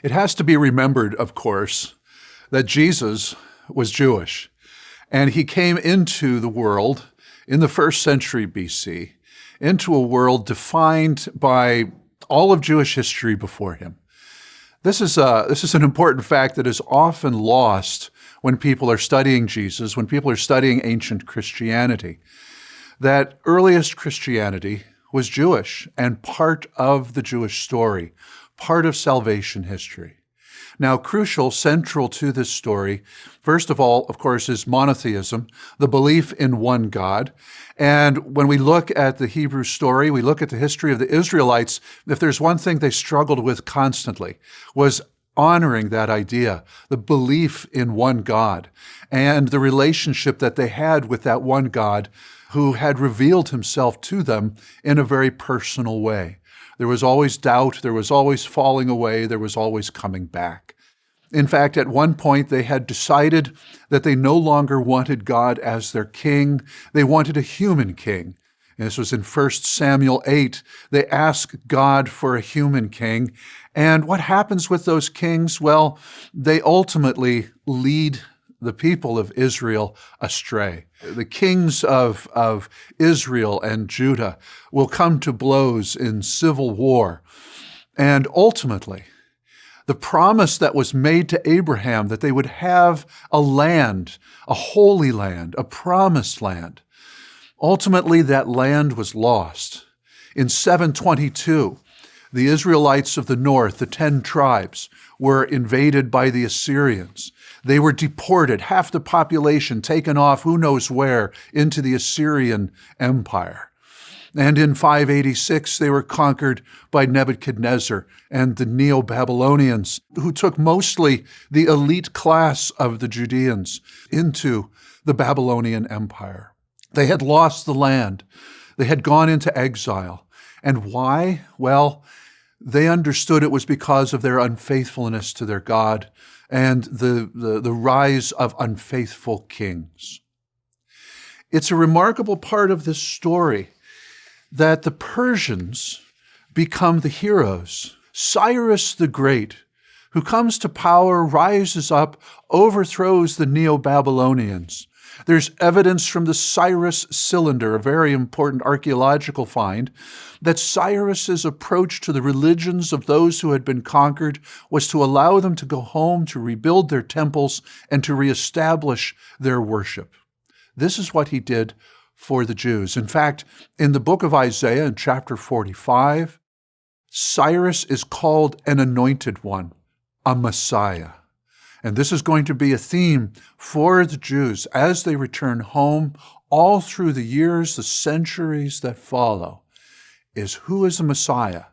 It has to be remembered, of course, that Jesus was Jewish, and he came into the world in the first century BC, into a world defined by all of Jewish history before him. This is an important fact that is often lost when people are studying Jesus, when people are studying ancient Christianity, that earliest Christianity was Jewish and part of the Jewish story, part of salvation history. Now, crucial, central to this story, first of all, of course, is monotheism, the belief in one God. And when we look at the Hebrew story, we look at the history of the Israelites, if there's one thing they struggled with constantly, was honoring that idea, the belief in one God, and the relationship that they had with that one God who had revealed himself to them in a very personal way. There was always doubt, there was always falling away, there was always coming back. In fact, at one point, they had decided that they no longer wanted God as their king. They wanted a human king. And this was in 1 Samuel 8. They asked God for a human king. And what happens with those kings? Well, they ultimately lead the people of Israel astray. The kings of Israel and Judah will come to blows in civil war. And ultimately, the promise that was made to Abraham that they would have a land, a holy land, a promised land, ultimately that land was lost. In 722, the Israelites of the north, the 10 tribes, were invaded by the Assyrians. They were deported, half the population taken off who knows where into the Assyrian Empire. And in 586, they were conquered by Nebuchadnezzar and the Neo-Babylonians, who took mostly the elite class of the Judeans into the Babylonian Empire. They had lost the land. They had gone into exile. And why? Well, they understood it was because of their unfaithfulness to their God and the rise of unfaithful kings. It's a remarkable part of this story that the Persians become the heroes. Cyrus the Great, who comes to power, rises up, overthrows the Neo-Babylonians. There's evidence from the Cyrus Cylinder, a very important archaeological find, that Cyrus's approach to the religions of those who had been conquered was to allow them to go home, to rebuild their temples, and to reestablish their worship. This is what he did for the Jews. In fact, in the book of Isaiah, in chapter 45, Cyrus is called an anointed one, a Messiah. And this is going to be a theme for the Jews as they return home all through the years, the centuries that follow, is who is the Messiah?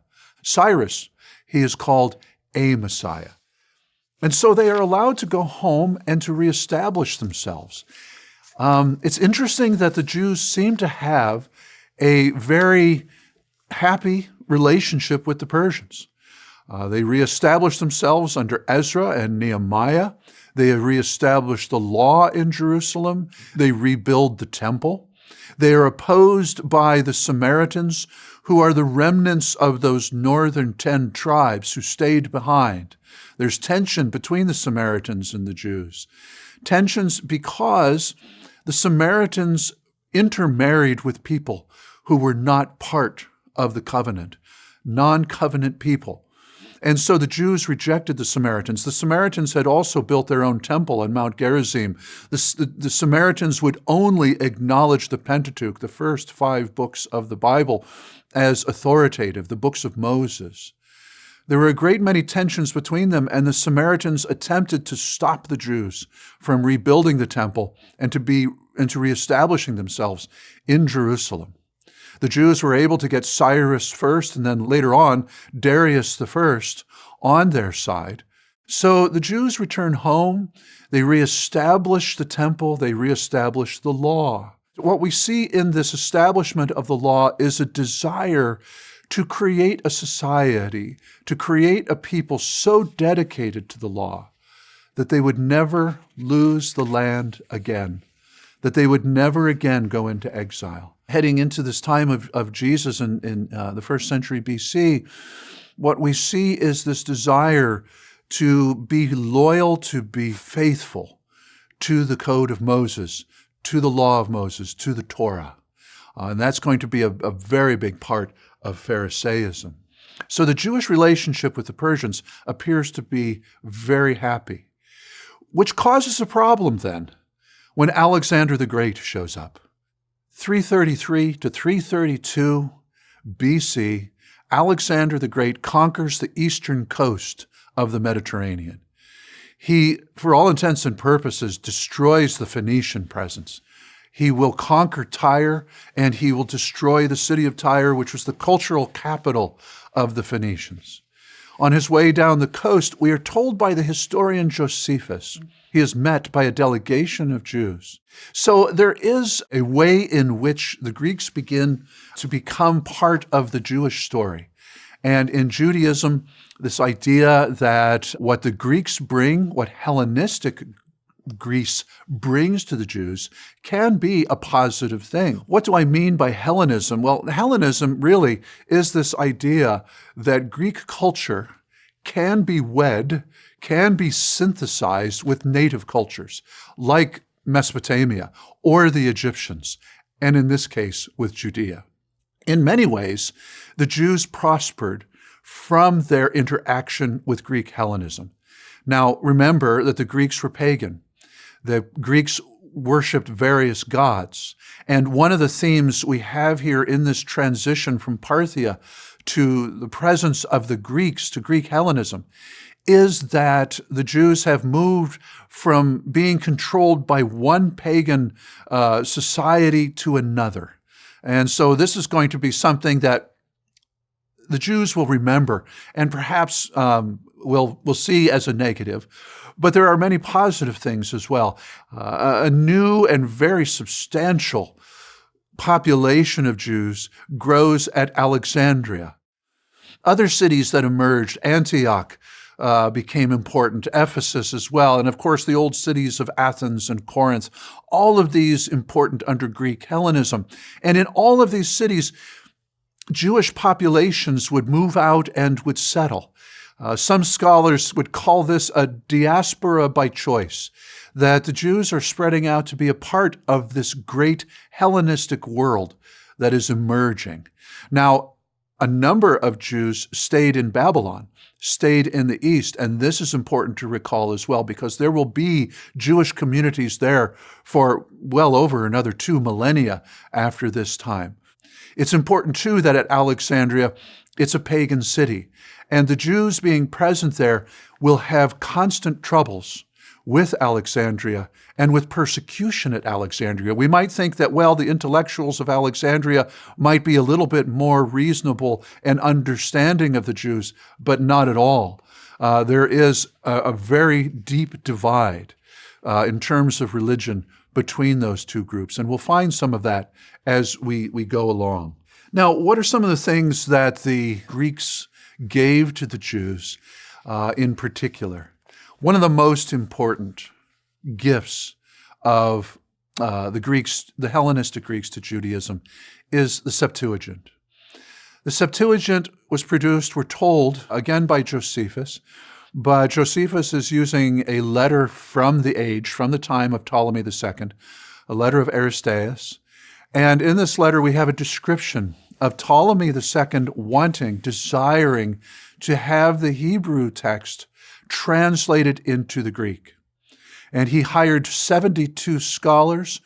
Cyrus, he is called a Messiah. And so they are allowed to go home and to reestablish themselves. It's interesting that the Jews seem to have a very happy relationship with the Persians. They reestablished themselves under Ezra and Nehemiah. They reestablished the law in Jerusalem. They rebuild the temple. They are opposed by the Samaritans, who are the remnants of those northern 10 tribes who stayed behind. There's tension between the Samaritans and the Jews. Tensions because the Samaritans intermarried with people who were not part of the covenant, non-covenant people. And so the Jews rejected the Samaritans. The Samaritans had also built their own temple on Mount Gerizim. The Samaritans would only acknowledge the Pentateuch, the first 5 books of the Bible, as authoritative, the books of Moses. There were a great many tensions between them, and the Samaritans attempted to stop the Jews from rebuilding the temple and to reestablishing themselves in Jerusalem. The Jews were able to get Cyrus first, and then later on, Darius the First on their side. So the Jews return home, they reestablish the temple, they reestablish the law. What we see in this establishment of the law is a desire to create a society, to create a people so dedicated to the law that they would never lose the land again, that they would never again go into exile. Heading into this time of Jesus in the first century BC, what we see is this desire to be loyal, to be faithful to the code of Moses, to the law of Moses, to the Torah. And that's going to be a very big part of Pharisaism. So the Jewish relationship with the Persians appears to be very happy, which causes a problem then when Alexander the Great shows up. 333 to 332 BC, Alexander the Great conquers the eastern coast of the Mediterranean. He, for all intents and purposes, destroys the Phoenician presence. He will conquer Tyre, and he will destroy the city of Tyre, which was the cultural capital of the Phoenicians. On his way down the coast, we are told by the historian Josephus, he is met by a delegation of Jews. So there is a way in which the Greeks begin to become part of the Jewish story. And in Judaism, this idea that what the Greeks bring, what Hellenistic Greece brings to the Jews, can be a positive thing. What do I mean by Hellenism? Well, Hellenism really is this idea that Greek culture can be wed, can be synthesized with native cultures, like Mesopotamia or the Egyptians, and in this case, with Judea. In many ways, the Jews prospered from their interaction with Greek Hellenism. Now, remember that the Greeks were pagan. The Greeks worshipped various gods. And one of the themes we have here in this transition from Parthia to the presence of the Greeks to Greek Hellenism is that the Jews have moved from being controlled by one pagan society to another. And so this is going to be something that the Jews will remember and perhaps will see as a negative. But there are many positive things as well. A new and very substantial population of Jews grows at Alexandria. Other cities that emerged, Antioch, became important, Ephesus as well, and of course the old cities of Athens and Corinth, all of these important under Greek Hellenism. And in all of these cities, Jewish populations would move out and would settle. Some scholars would call this a diaspora by choice, that the Jews are spreading out to be a part of this great Hellenistic world that is emerging. Now, a number of Jews stayed in Babylon, stayed in the East, and this is important to recall as well because there will be Jewish communities there for well over another 2 millennia after this time. It's important, too, that at Alexandria, it's a pagan city, and the Jews being present there will have constant troubles with Alexandria and with persecution at Alexandria. We might think that, well, the intellectuals of Alexandria might be a little bit more reasonable and understanding of the Jews, but not at all. There is a very deep divide in terms of religion between those two groups, and we'll find some of that as we go along. Now, what are some of the things that the Greeks gave to the Jews in particular? One of the most important gifts of the Hellenistic Greeks to Judaism is the Septuagint. The Septuagint was produced, we're told, again by Josephus, but Josephus is using a letter from the time of Ptolemy II, a letter of Aristeas. And in this letter, we have a description of Ptolemy II desiring to have the Hebrew text translated into the Greek. And he hired 72 scholars,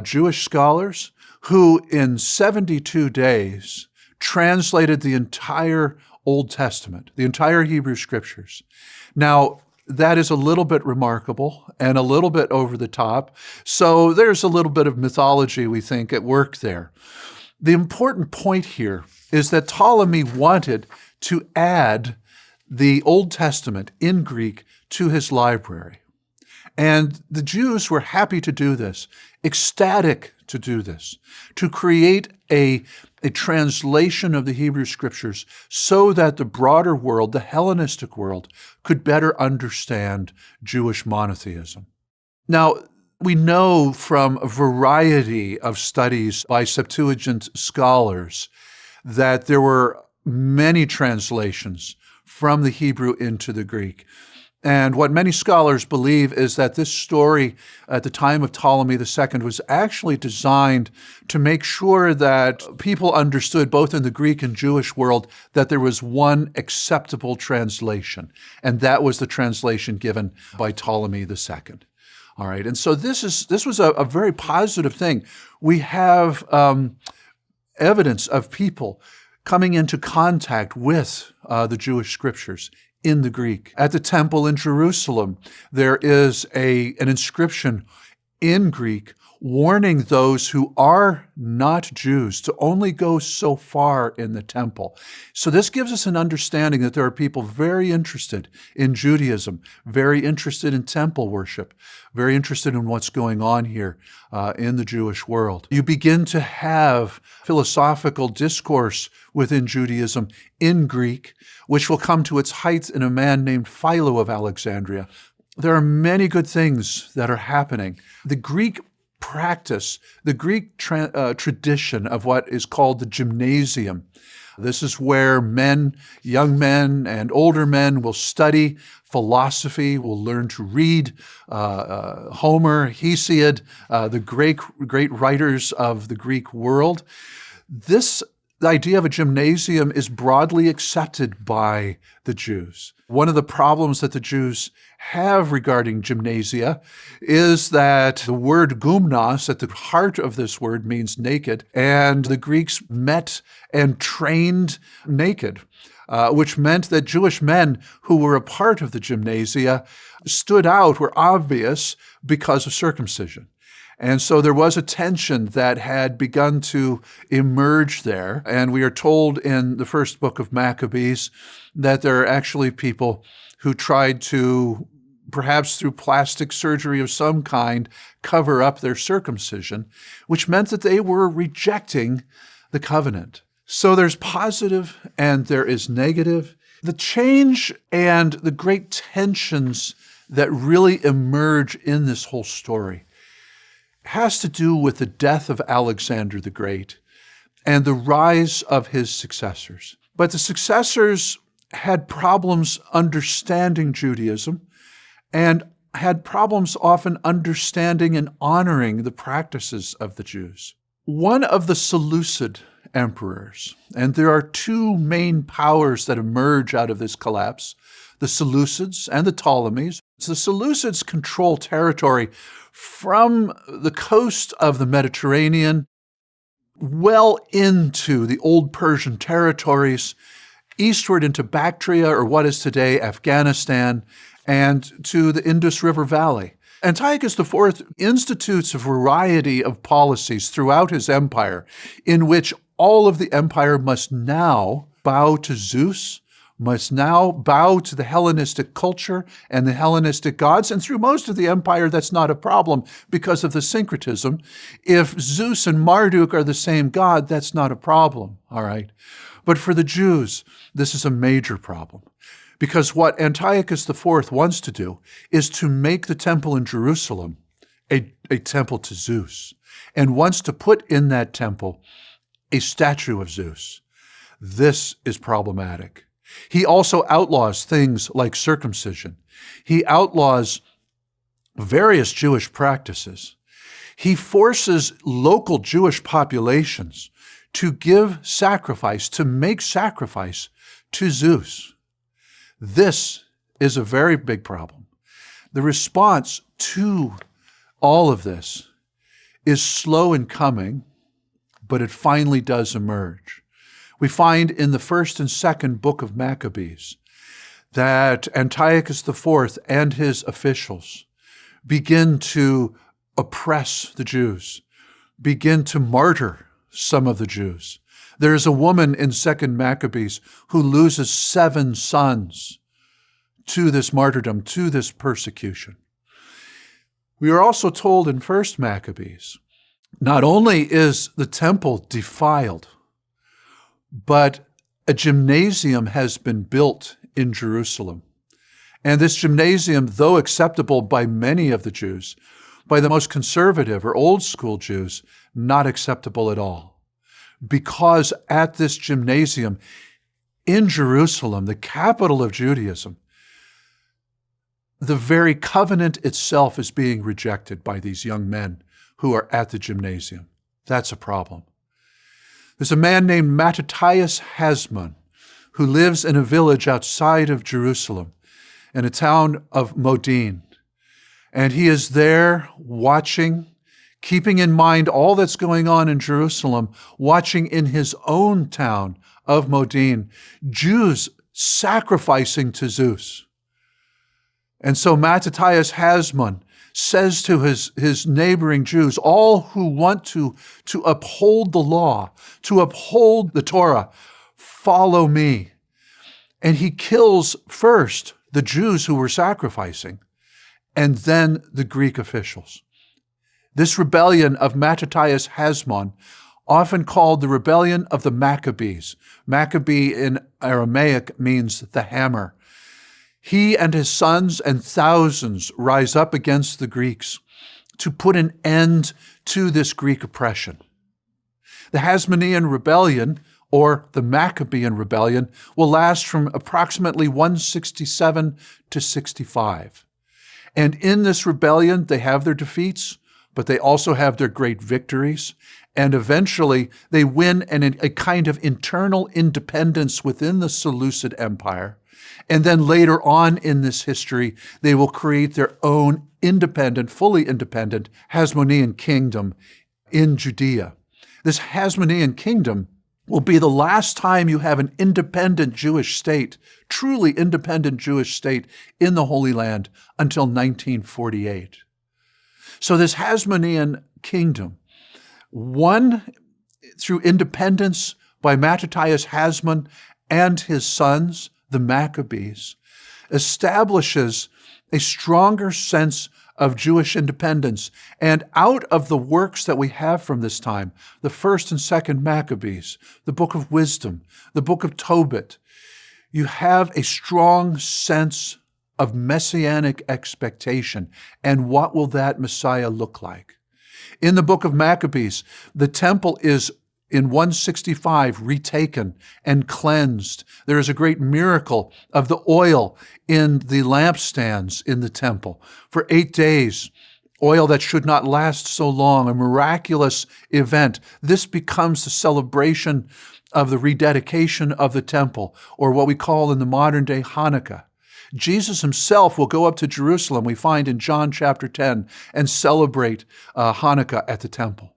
Jewish scholars, who in 72 days translated the entire Old Testament, the entire Hebrew Scriptures. Now, that is a little bit remarkable and a little bit over the top. So there's a little bit of mythology, we think, at work there. The important point here is that Ptolemy wanted to add the Old Testament in Greek to his library. And the Jews were happy to do this, ecstatic to do this, to create a translation of the Hebrew Scriptures so that the broader world, the Hellenistic world, could better understand Jewish monotheism. Now, we know from a variety of studies by Septuagint scholars that there were many translations from the Hebrew into the Greek. And what many scholars believe is that this story at the time of Ptolemy II was actually designed to make sure that people understood, both in the Greek and Jewish world, that there was one acceptable translation. And that was the translation given by Ptolemy II. All right. And so this was a very positive thing. We have evidence of people coming into contact with the Jewish scriptures in the Greek. At the temple in Jerusalem, there is an inscription in Greek warning those who are not Jews to only go so far in the temple. So this gives us an understanding that there are people very interested in Judaism, very interested in temple worship, very interested in what's going on here in the Jewish world. You begin to have philosophical discourse within Judaism in Greek, which will come to its height in a man named Philo of Alexandria. There are many good things that are happening. The Greek practice, the Greek tradition of what is called the gymnasium. This is where men, young men and older men, will study philosophy, will learn to read Homer, Hesiod, the great writers of the Greek world. The idea of a gymnasium is broadly accepted by the Jews. One of the problems that the Jews have regarding gymnasia is that the word gymnos, at the heart of this word, means naked, and the Greeks met and trained naked, which meant that Jewish men who were a part of the gymnasia stood out, were obvious because of circumcision. And so there was a tension that had begun to emerge there. And we are told in the first book of Maccabees that there are actually people who tried to, perhaps through plastic surgery of some kind, cover up their circumcision, which meant that they were rejecting the covenant. So there's positive and there is negative. The change and the great tensions that really emerge in this whole story has to do with the death of Alexander the Great and the rise of his successors. But the successors had problems understanding Judaism and had problems often understanding and honoring the practices of the Jews. One of the Seleucid emperors, and there are two main powers that emerge out of this collapse, the Seleucids and the Ptolemies. The Seleucids control territory from the coast of the Mediterranean well into the old Persian territories, eastward into Bactria, or what is today Afghanistan, and to the Indus River Valley. Antiochus IV institutes a variety of policies throughout his empire in which all of the empire must now bow to Zeus, must now bow to the Hellenistic culture and the Hellenistic gods. And through most of the empire, that's not a problem because of the syncretism. If Zeus and Marduk are the same god, that's not a problem, all right? But for the Jews, this is a major problem, because what Antiochus IV wants to do is to make the temple in Jerusalem a temple to Zeus, and wants to put in that temple a statue of Zeus. This is problematic. He also outlaws things like circumcision. He outlaws various Jewish practices. He forces local Jewish populations to give sacrifice, to make sacrifice to Zeus. This is a very big problem. The response to all of this is slow in coming, but it finally does emerge. We find in the first and second book of Maccabees that Antiochus IV and his officials begin to oppress the Jews, begin to martyr some of the Jews. There is a woman in 2nd Maccabees who loses 7 sons to this martyrdom, to this persecution. We are also told in 1st Maccabees, not only is the temple defiled, but a gymnasium has been built in Jerusalem. And this gymnasium, though acceptable by many of the Jews, by the most conservative or old school Jews, not acceptable at all. Because at this gymnasium, in Jerusalem, the capital of Judaism, the very covenant itself is being rejected by these young men who are at the gymnasium. That's a problem. There's a man named Mattathias Hasmon who lives in a village outside of Jerusalem, in a town of Modin. And he is there watching, keeping in mind all that's going on in Jerusalem, watching in his own town of Modin, Jews sacrificing to Zeus. And so Mattathias Hasmon says to his neighboring Jews, all who want to uphold the law, to uphold the Torah, follow me. And he kills first the Jews who were sacrificing, and then the Greek officials. This rebellion of Mattathias Hasmon, often called the rebellion of the Maccabees. Maccabee in Aramaic means the hammer. He and his sons and thousands rise up against the Greeks to put an end to this Greek oppression. The Hasmonean rebellion, or the Maccabean rebellion, will last from approximately 167 to 65. And in this rebellion, they have their defeats, but they also have their great victories. And eventually, they win a kind of internal independence within the Seleucid Empire. And then later on in this history, they will create their own independent, fully independent Hasmonean kingdom in Judea. This Hasmonean kingdom will be the last time you have an independent Jewish state, truly independent Jewish state in the Holy Land until 1948. So this Hasmonean kingdom, won through independence by Mattathias Hasmon and his sons, the Maccabees, establishes a stronger sense of Jewish independence. And out of the works that we have from this time, the first and second Maccabees, the book of wisdom, the book of Tobit, you have a strong sense of messianic expectation. And what will that Messiah look like? In the book of Maccabees, the temple is in 165 retaken and cleansed. There is a great miracle of the oil in the lampstands in the temple. For 8 days, oil that should not last so long, a miraculous event. This becomes the celebration of the rededication of the temple, or what we call in the modern day Hanukkah. Jesus himself will go up to Jerusalem, we find in John chapter 10, and celebrate Hanukkah at the temple.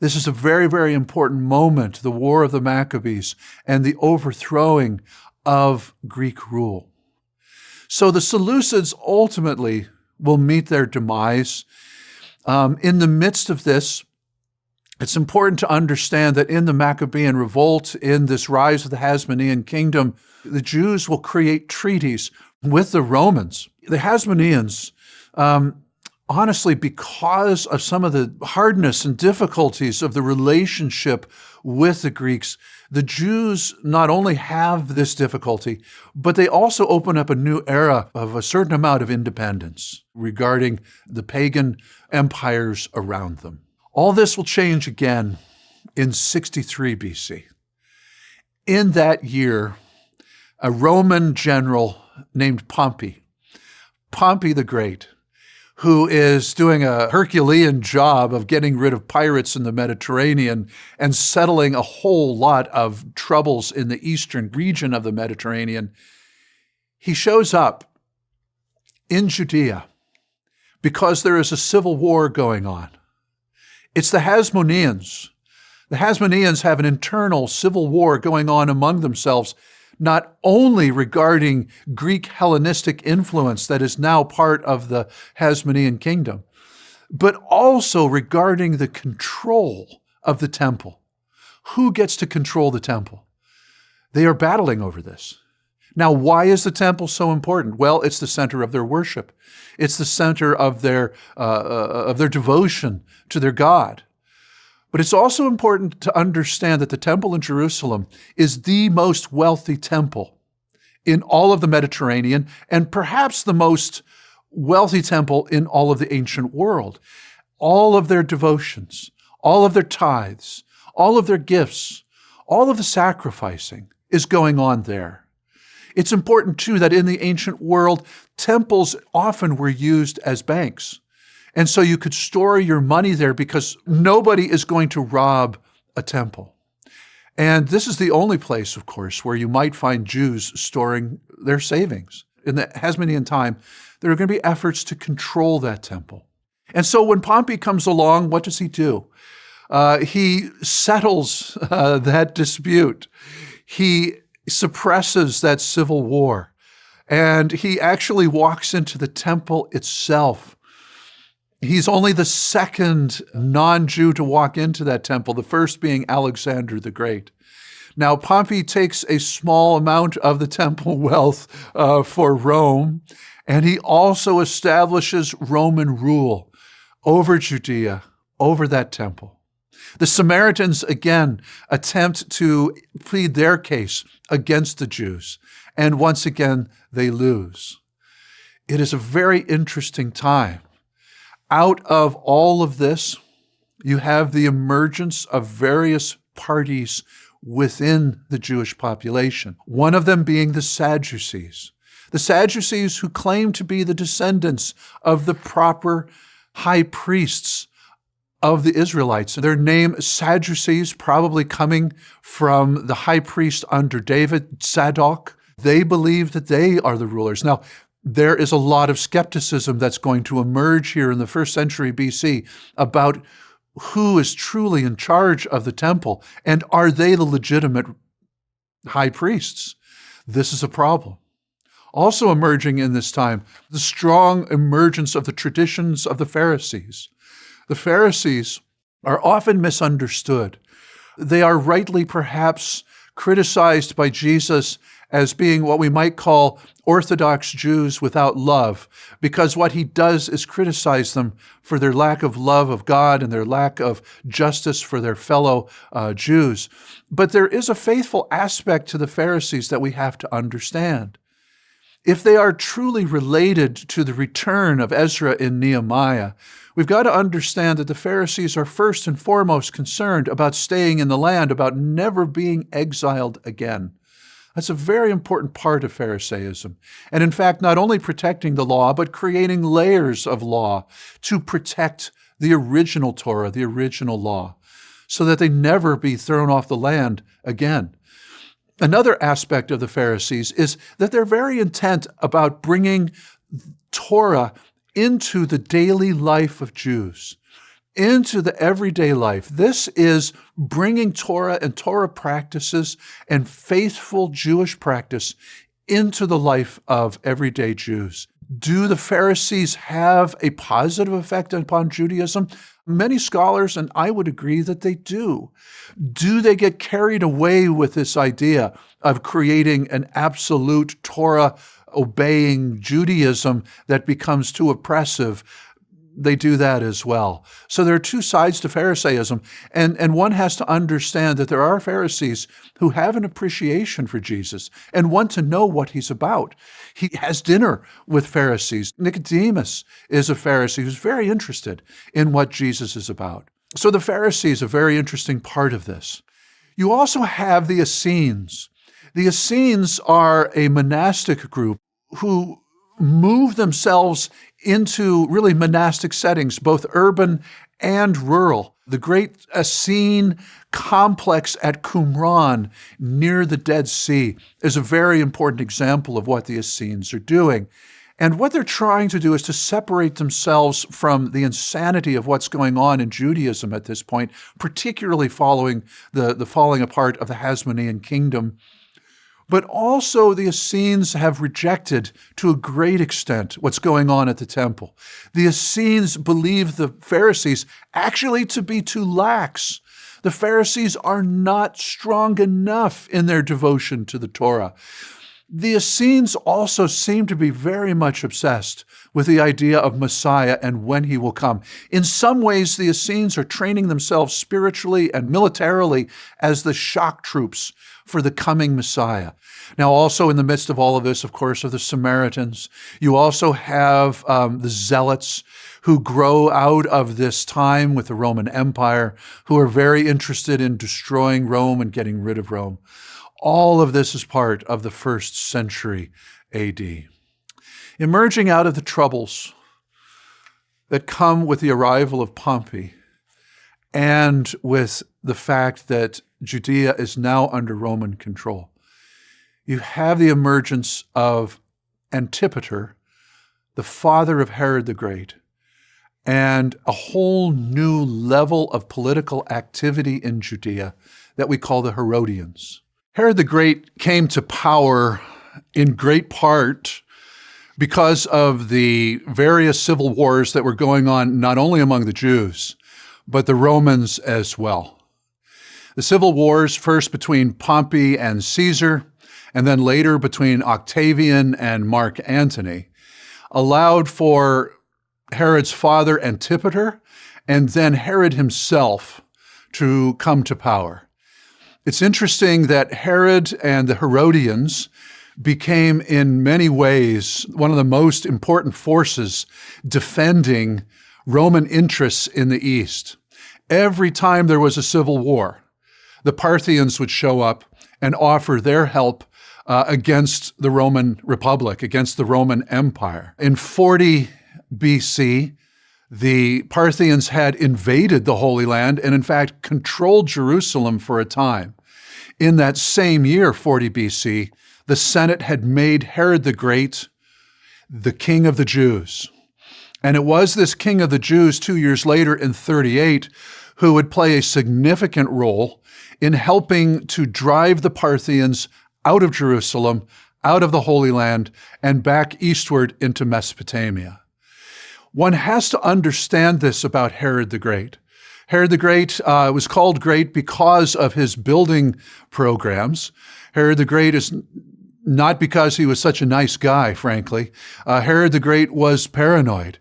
This is a very, very important moment, the War of the Maccabees and the overthrowing of Greek rule. So the Seleucids ultimately will meet their demise. In the midst of this, it's important to understand that in the Maccabean revolt, in this rise of the Hasmonean kingdom, the Jews will create treaties with the Romans. The Hasmoneans, honestly, because of some of the hardness and difficulties of the relationship with the Greeks, the Jews not only have this difficulty, but they also open up a new era of a certain amount of independence regarding the pagan empires around them. All this will change again in 63 BC. In that year, a Roman general named Pompey the Great, who is doing a Herculean job of getting rid of pirates in the Mediterranean and settling a whole lot of troubles in the eastern region of the Mediterranean, he shows up in Judea because there is a civil war going on. It's the Hasmoneans. The Hasmoneans have an internal civil war going on among themselves, not only regarding Greek Hellenistic influence that is now part of the Hasmonean kingdom, but also regarding the control of the temple. Who gets to control the temple? They are battling over this. Now, why is the temple so important? Well, it's the center of their worship. It's the center of their devotion to their God. But it's also important to understand that the temple in Jerusalem is the most wealthy temple in all of the Mediterranean, and perhaps the most wealthy temple in all of the ancient world. All of their devotions, all of their tithes, all of their gifts, all of the sacrificing is going on there. It's important, too, that in the ancient world, temples often were used as banks. And so you could store your money there because nobody is going to rob a temple. And this is the only place, of course, where you might find Jews storing their savings. In the Hasmonean time, there are going to be efforts to control that temple. And so when Pompey comes along, what does he do? He settles that dispute. He suppresses that civil war. And he actually walks into the temple itself. He's only the second non-Jew to walk into that temple, the first being Alexander the Great. Now, Pompey takes a small amount of the temple wealth for Rome, and he also establishes Roman rule over Judea, over that temple. The Samaritans, again, attempt to plead their case against the Jews, and once again, they lose. It is a very interesting time. Out of all of this, you have the emergence of various parties within the Jewish population, one of them being the Sadducees. The Sadducees who claim to be the descendants of the proper high priests of the Israelites. Their name, Sadducees, probably coming from the high priest under David, Zadok. They believe that they are the rulers. Now, there is a lot of skepticism that's going to emerge here in the first century BC about who is truly in charge of the temple, and are they the legitimate high priests? This is a problem. Also emerging in this time, the strong emergence of the traditions of the Pharisees. The Pharisees are often misunderstood. They are rightly perhaps criticized by Jesus as being what we might call Orthodox Jews without love, because what he does is criticize them for their lack of love of God and their lack of justice for their fellow Jews. But there is a faithful aspect to the Pharisees that we have to understand. If they are truly related to the return of Ezra and Nehemiah, we've got to understand that the Pharisees are first and foremost concerned about staying in the land, about never being exiled again. That's a very important part of Pharisaism. And in fact, not only protecting the law, but creating layers of law to protect the original Torah, the original law, so that they never be thrown off the land again. Another aspect of the Pharisees is that they're very intent about bringing Torah into the daily life of Jews, into the everyday life. This is bringing Torah and Torah practices and faithful Jewish practice into the life of everyday Jews. Do the Pharisees have a positive effect upon Judaism? Many scholars, and I would agree that they do. Do they get carried away with this idea of creating an absolute Torah-obeying Judaism that becomes too oppressive? They do that as well. So there are two sides to Pharisaism, and one has to understand that there are Pharisees who have an appreciation for Jesus and want to know what he's about. He has dinner with Pharisees. Nicodemus is a Pharisee who's very interested in what Jesus is about. So the Pharisees are a very interesting part of this. You also have the Essenes. The Essenes are a monastic group who move themselves into really monastic settings, both urban and rural. The great Essene complex at Qumran near the Dead Sea is a very important example of what the Essenes are doing. And what they're trying to do is to separate themselves from the insanity of what's going on in Judaism at this point, particularly following the falling apart of the Hasmonean kingdom. But also the Essenes have rejected, to a great extent, what's going on at the temple. The Essenes believe the Pharisees actually to be too lax. The Pharisees are not strong enough in their devotion to the Torah. The Essenes also seem to be very much obsessed with the idea of Messiah and when he will come. In some ways, the Essenes are training themselves spiritually and militarily as the shock troops for the coming Messiah. Now, also in the midst of all of this, of course, are the Samaritans. You also have the Zealots who grow out of this time with the Roman Empire, who are very interested in destroying Rome and getting rid of Rome. All of this is part of the first century AD. Emerging out of the troubles that come with the arrival of Pompey and with the fact that Judea is now under Roman control, you have the emergence of Antipater, the father of Herod the Great, and a whole new level of political activity in Judea that we call the Herodians. Herod the Great came to power in great part because of the various civil wars that were going on not only among the Jews, but the Romans as well. The civil wars, first between Pompey and Caesar, and then later between Octavian and Mark Antony, allowed for Herod's father Antipater and then Herod himself to come to power. It's interesting that Herod and the Herodians became in many ways one of the most important forces defending Roman interests in the East. Every time there was a civil war, the Parthians would show up and offer their help against the Roman Republic, against the Roman Empire. In 40 BC, the Parthians had invaded the Holy Land and in fact controlled Jerusalem for a time. In that same year, 40 BC, the Senate had made Herod the Great the king of the Jews. And it was this king of the Jews 2 years later in 38 who would play a significant role in helping to drive the Parthians out of Jerusalem, out of the Holy Land, and back eastward into Mesopotamia. One has to understand this about Herod the Great. Herod the Great was called great because of his building programs. Herod the Great is not because he was such a nice guy, frankly. Herod the Great was paranoid.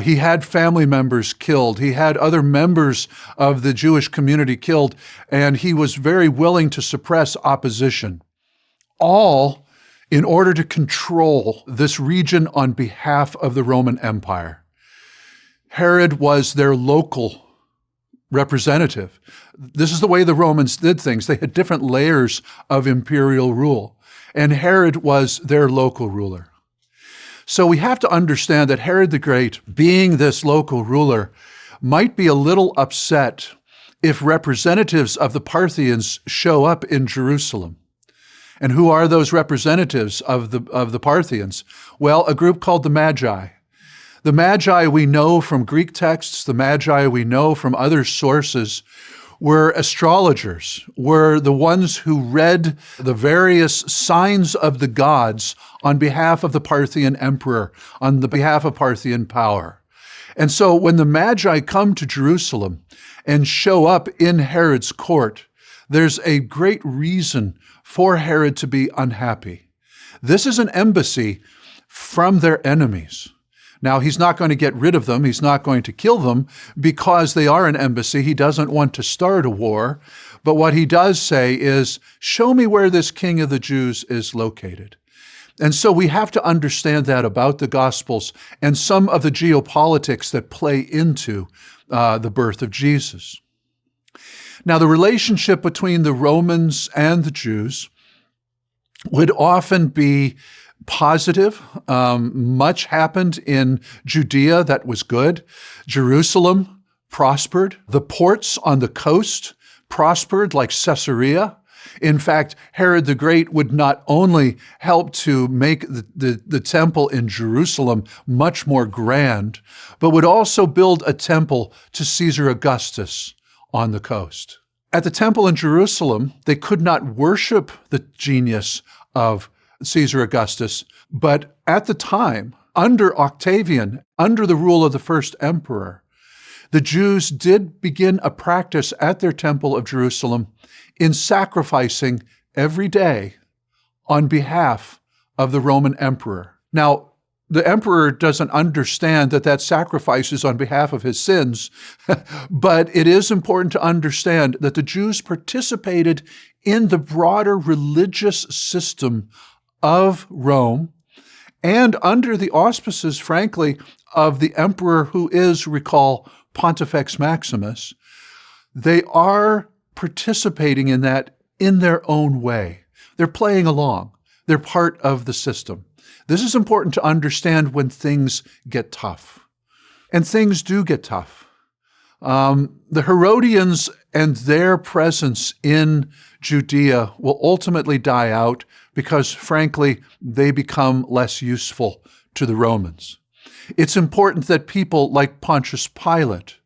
He had family members killed. He had other members of the Jewish community killed, and he was very willing to suppress opposition, all in order to control this region on behalf of the Roman Empire. Herod was their local representative. This is the way the Romans did things. They had different layers of imperial rule, and Herod was their local ruler. So we have to understand that Herod the Great, being this local ruler, might be a little upset if representatives of the Parthians show up in Jerusalem. And who are those representatives of the Parthians? Well, a group called the Magi. The Magi we know from Greek texts, the Magi we know from other sources, were astrologers, were the ones who read the various signs of the gods on behalf of the Parthian emperor, on the behalf of Parthian power. And so when the Magi come to Jerusalem and show up in Herod's court, there's a great reason for Herod to be unhappy. This is an embassy from their enemies. Now, he's not going to get rid of them. He's not going to kill them because they are an embassy. He doesn't want to start a war. But what he does say is, show me where this king of the Jews is located. And so we have to understand that about the Gospels and some of the geopolitics that play into the birth of Jesus. Now, the relationship between the Romans and the Jews would often be positive. Much happened in Judea that was good. Jerusalem prospered. The ports on the coast prospered, like Caesarea. In fact, Herod the Great would not only help to make the temple in Jerusalem much more grand, but would also build a temple to Caesar Augustus on the coast. At the temple in Jerusalem, they could not worship the genius of Caesar Augustus, but at the time, under Octavian, under the rule of the first emperor, the Jews did begin a practice at their temple of Jerusalem in sacrificing every day on behalf of the Roman emperor. Now, the emperor doesn't understand that that sacrifice is on behalf of his sins, but it is important to understand that the Jews participated in the broader religious system of Rome and under the auspices, frankly, of the emperor who is, recall, Pontifex Maximus. They are participating in that in their own way. They're playing along. They're part of the system. This is important to understand when things get tough. And things do get tough. The Herodians and their presence in Judea will ultimately die out because, frankly, they become less useful to the Romans. It's important that people like Pontius Pilate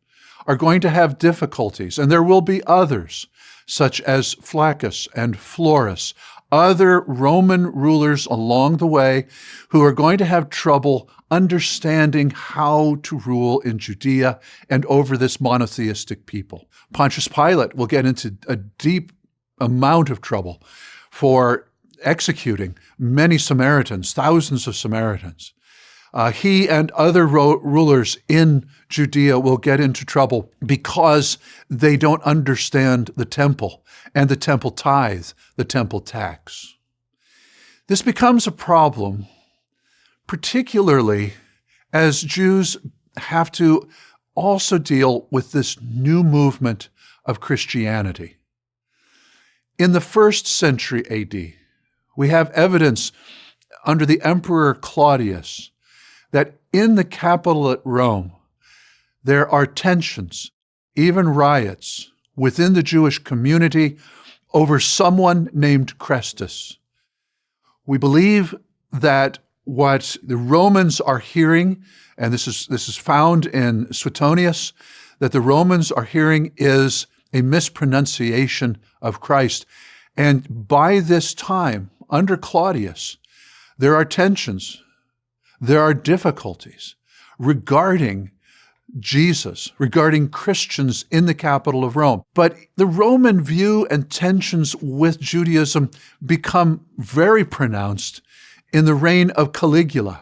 are going to have difficulties, and there will be others, such as Flaccus and Florus, other Roman rulers along the way who are going to have trouble understanding how to rule in Judea and over this monotheistic people. Pontius Pilate will get into a deep amount of trouble for executing many Samaritans, thousands of Samaritans. He and other rulers in Judea will get into trouble because they don't understand the temple and the temple tithe, the temple tax. This becomes a problem, particularly as Jews have to also deal with this new movement of Christianity. In the 1st century AD, we have evidence under the Emperor Claudius that in the capital at Rome, there are tensions, even riots, within the Jewish community over someone named Chrestus. We believe that what the Romans are hearing, and this is found in Suetonius, that the Romans are hearing is a mispronunciation of Christ. And by this time, under Claudius, there are tensions, there are difficulties regarding Jesus, regarding Christians in the capital of Rome. But the Roman view and tensions with Judaism become very pronounced in the reign of Caligula.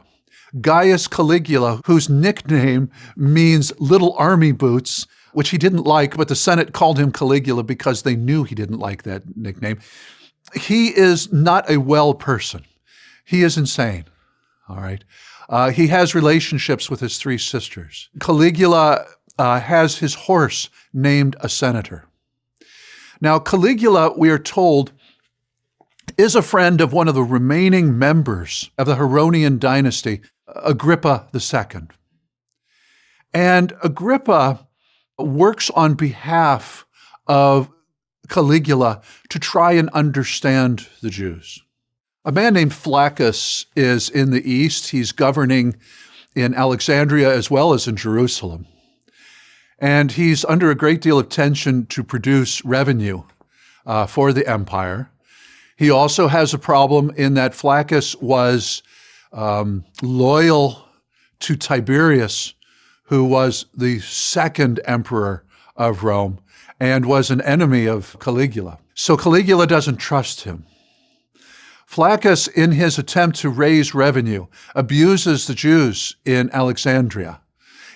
Gaius Caligula, whose nickname means little army boots, which he didn't like, but the Senate called him Caligula because they knew he didn't like that nickname. He is not a well person. He is insane, all right? He has relationships with his 3 sisters. Caligula has his horse named a senator. Now, Caligula, we are told, is a friend of one of the remaining members of the Herodian dynasty, Agrippa II. And Agrippa works on behalf of Caligula to try and understand the Jews. A man named Flaccus is in the east. He's governing in Alexandria as well as in Jerusalem. And he's under a great deal of tension to produce revenue for the empire. He also has a problem in that Flaccus was loyal to Tiberius, who was the 2nd emperor of Rome and was an enemy of Caligula. So Caligula doesn't trust him. Flaccus, in his attempt to raise revenue, abuses the Jews in Alexandria.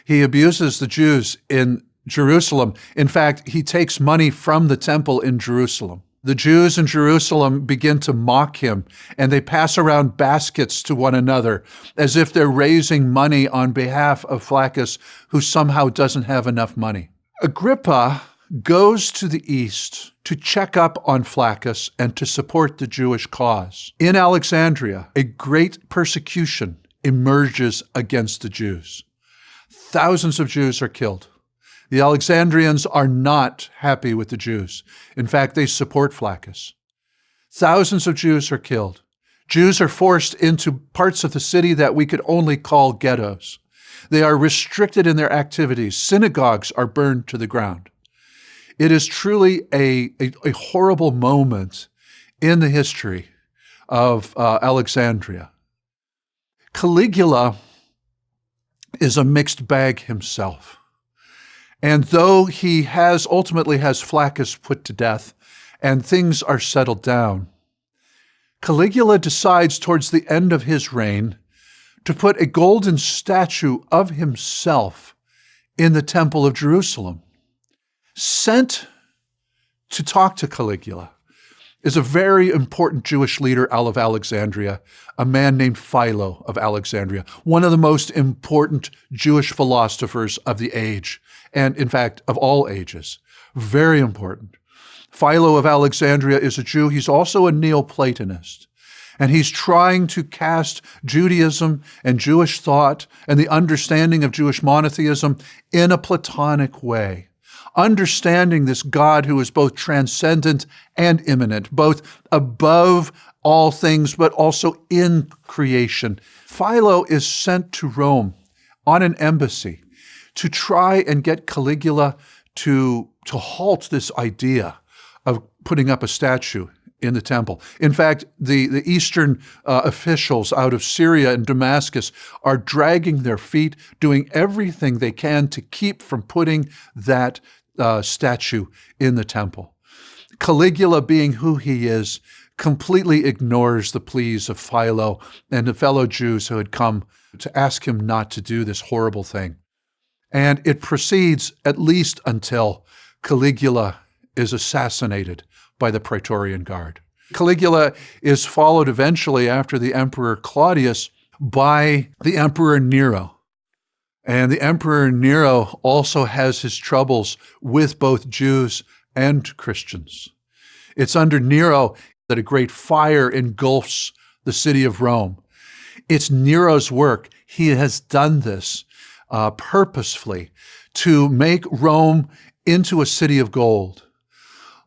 He abuses the Jews in Jerusalem. In fact, he takes money from the temple in Jerusalem. The Jews in Jerusalem begin to mock him, and they pass around baskets to one another as if they're raising money on behalf of Flaccus, who somehow doesn't have enough money. Agrippa goes to the east to check up on Flaccus and to support the Jewish cause. In Alexandria, a great persecution emerges against the Jews. Thousands of Jews are killed. The Alexandrians are not happy with the Jews. In fact, they support Flaccus. Thousands of Jews are killed. Jews are forced into parts of the city that we could only call ghettos. They are restricted in their activities. Synagogues are burned to the ground. It is truly a horrible moment in the history of Alexandria. Caligula is a mixed bag himself. And though he ultimately has Flaccus put to death and things are settled down, Caligula decides towards the end of his reign to put a golden statue of himself in the Temple of Jerusalem. Sent to talk to Caligula is a very important Jewish leader out of Alexandria, a man named Philo of Alexandria, one of the most important Jewish philosophers of the age, and in fact, of all ages. Very important. Philo of Alexandria is a Jew. He's also a Neoplatonist. And he's trying to cast Judaism and Jewish thought and the understanding of Jewish monotheism in a Platonic way, understanding this God who is both transcendent and immanent, both above all things, but also in creation. Philo is sent to Rome on an embassy to try and get Caligula to halt this idea of putting up a statue in the temple. In fact, the Eastern officials out of Syria and Damascus are dragging their feet, doing everything they can to keep from putting that statue in the temple. Caligula, being who he is, completely ignores the pleas of Philo and the fellow Jews who had come to ask him not to do this horrible thing. And it proceeds at least until Caligula is assassinated by the Praetorian Guard. Caligula is followed eventually after the Emperor Claudius by the Emperor Nero. And the Emperor Nero also has his troubles with both Jews and Christians. It's under Nero that a great fire engulfs the city of Rome. It's Nero's work. He has done this purposefully to make Rome into a city of gold.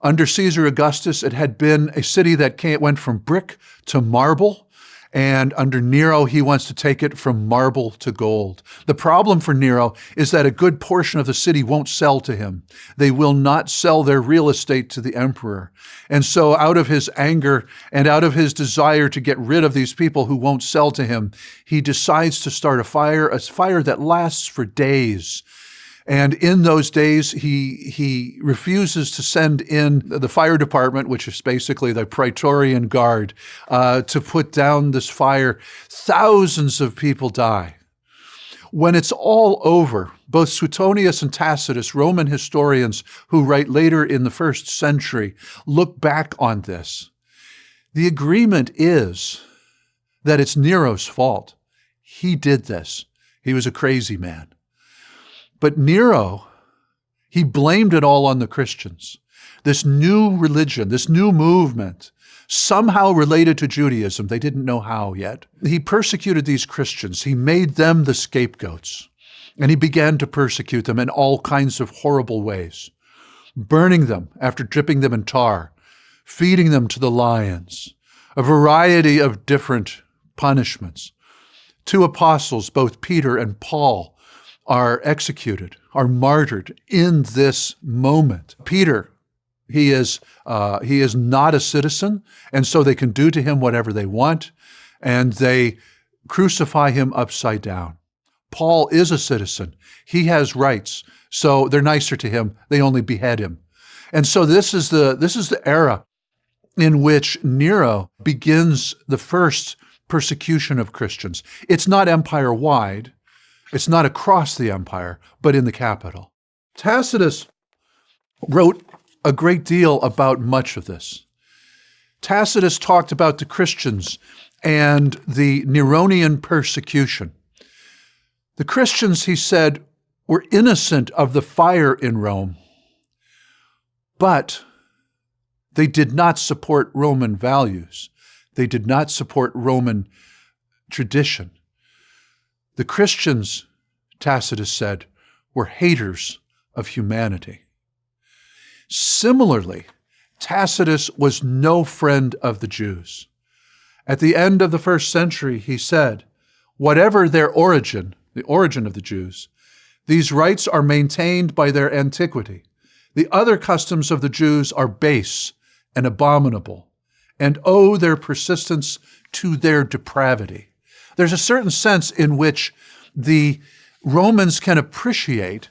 Under Caesar Augustus, it had been a city that went from brick to marble, and under Nero, he wants to take it from marble to gold. The problem for Nero is that a good portion of the city won't sell to him. They will not sell their real estate to the emperor. And so out of his anger and out of his desire to get rid of these people who won't sell to him, he decides to start a fire that lasts for days. And in those days, he refuses to send in the fire department, which is basically the Praetorian Guard, to put down this fire. Thousands of people die. When it's all over, both Suetonius and Tacitus, Roman historians who write later in the first century, look back on this. The agreement is that it's Nero's fault. He did this. He was a crazy man. But Nero, he blamed it all on the Christians. This new religion, this new movement, somehow related to Judaism. They didn't know how yet. He persecuted these Christians. He made them the scapegoats. And he began to persecute them in all kinds of horrible ways, burning them after dipping them in tar, feeding them to the lions, a variety of different punishments. 2 apostles, both Peter and Paul, are executed, are martyred in this moment. Peter, he is not a citizen, and so they can do to him whatever they want, and they crucify him upside down. Paul is a citizen. He has rights, so they're nicer to him. They only behead him. And so this is the era in which Nero begins the first persecution of Christians. It's not empire-wide. It's not across the empire, but in the capital. Tacitus wrote a great deal about much of this. Tacitus talked about the Christians and the Neronian persecution. The Christians, he said, were innocent of the fire in Rome, but they did not support Roman values. They did not support Roman tradition. The Christians, Tacitus said, were haters of humanity. Similarly, Tacitus was no friend of the Jews. At the end of the first century, he said, whatever their origin, the origin of the Jews, these rites are maintained by their antiquity. The other customs of the Jews are base and abominable and owe their persistence to their depravity. There's a certain sense in which the Romans can appreciate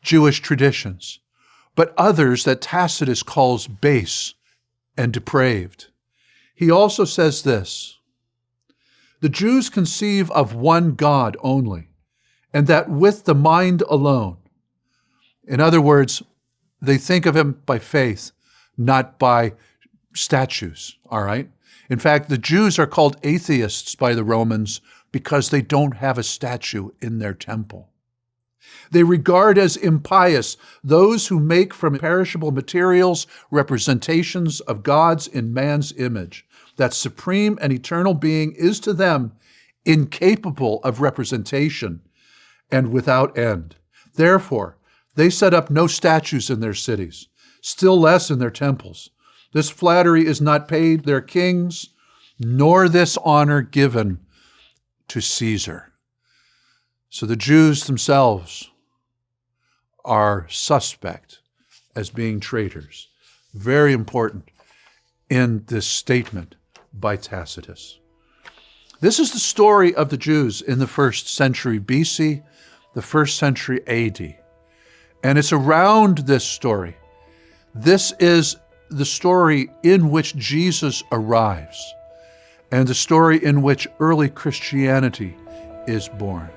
Jewish traditions, but others that Tacitus calls base and depraved. He also says this, the Jews conceive of one God only, and that with the mind alone. In other words, they think of him by faith, not by statues, all right? In fact, the Jews are called atheists by the Romans because they don't have a statue in their temple. They regard as impious those who make from perishable materials representations of gods in man's image. That supreme and eternal being is to them incapable of representation and without end. Therefore, they set up no statues in their cities, still less in their temples. This flattery is not paid their kings, nor this honor given to Caesar. So the Jews themselves are suspect as being traitors. Very important in this statement by Tacitus. This is the story of the Jews in the 1st century BC, the 1st century AD. And it's around this story. This is the story in which Jesus arrives, and the story in which early Christianity is born.